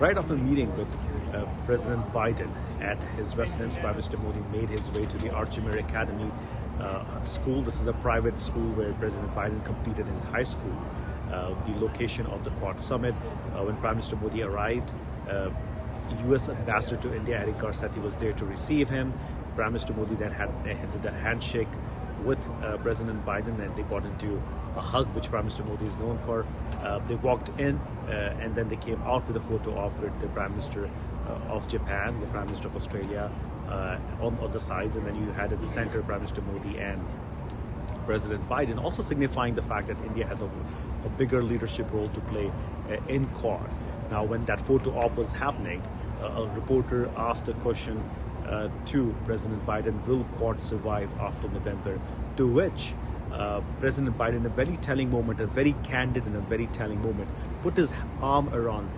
Right after meeting with President Biden at his residence, Prime Minister Modi made his way to the Archimere Academy school. This is a private school where President Biden completed his high school, the location of the Quad Summit. When Prime Minister Modi arrived, U.S. Ambassador to India, Eric Garcetti, was there to receive him. Prime Minister Modi then did a handshake with President Biden, and they got into a hug, which Prime Minister Modi is known for. They walked in and then they came out with a photo op with the Prime Minister of Japan, the Prime Minister of Australia on the sides, and then you had at the center Prime Minister Modi and President Biden, also signifying the fact that India has a bigger leadership role to play in Quad. Now, when that photo op was happening, a reporter asked a question to President Biden: will Quad survive after November? To which President Biden, in a very telling moment, a very candid and a very telling moment, put his arm around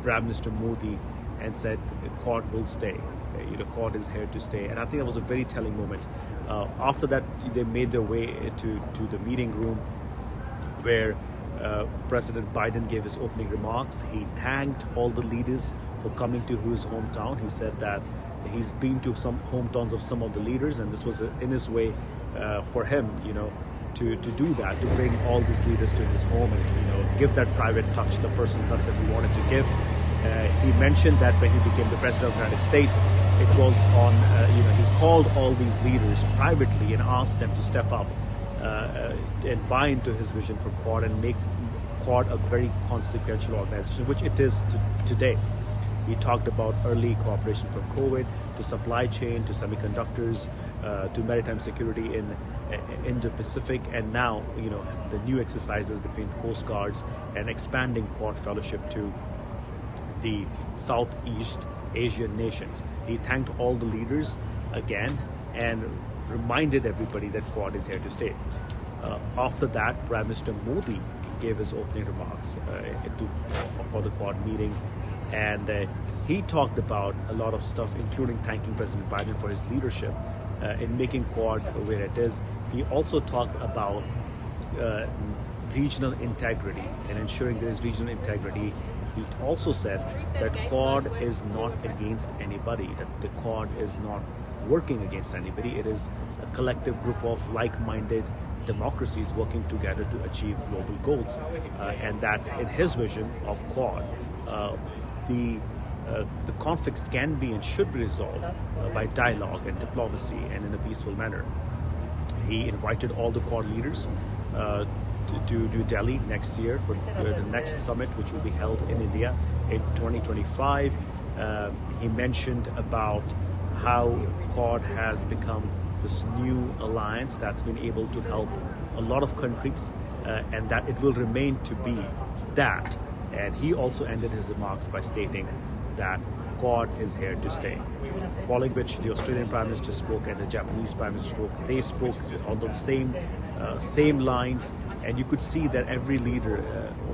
Prime Minister Modi and said, Quad will stay. Quad is here to stay. And I think that was a very telling moment. After that, they made their way to the meeting room where President Biden gave his opening remarks. He thanked all the leaders for coming to his hometown. He said that he's been to some hometowns of some of the leaders, and this was in his way for him, to do that, to bring all these leaders to his home and give that private touch, the personal touch that he wanted to give. He mentioned that when he became the president of the United States, it was on, he called all these leaders privately and asked them to step up and buy into his vision for Quad and make Quad a very consequential organization, which it is today. He talked about early cooperation from COVID to supply chain to semiconductors to maritime security in Indo-Pacific, and now the new exercises between Coast Guards and expanding Quad fellowship to the Southeast Asian nations. He thanked all the leaders again and reminded everybody that Quad is here to stay. After that, Prime Minister Modi gave his opening remarks for the Quad meeting, and he talked about a lot of stuff, including thanking President Biden for his leadership in making Quad where it is. He also talked about regional integrity and ensuring there is regional integrity. He also said that Quad is not against anybody, that the Quad is not working against anybody. It is a collective group of like-minded democracies working together to achieve global goals, and that in his vision of Quad, the conflicts can be and should be resolved by dialogue and diplomacy and in a peaceful manner. He invited all the Quad leaders to New Delhi next year for the next summit, which will be held in India in 2025. He mentioned about how Quad has become this new alliance that's been able to help a lot of countries, and that it will remain to be that. And he also ended his remarks by stating that Quad is here to stay. Following which, the Australian Prime Minister spoke and the Japanese Prime Minister spoke. They spoke on the same lines, and you could see that every leader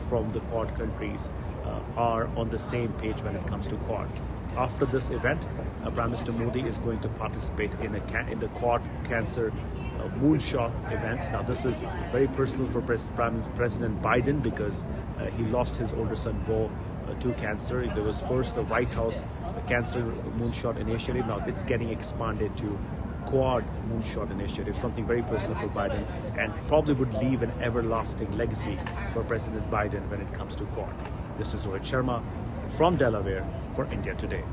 from the Quad countries are on the same page when it comes to Quad. After this event, Prime Minister Modi is going to participate in the Quad Cancer Moonshot event. Now, this is very personal for President Biden because he lost his older son Bo to cancer. There was first the White House Cancer Moonshot Initiative. Now it's getting expanded to Quad Moonshot Initiative, something very personal for Biden, and probably would leave an everlasting legacy for President Biden when it comes to Quad. This is Rohit Sharma from Delaware for India Today.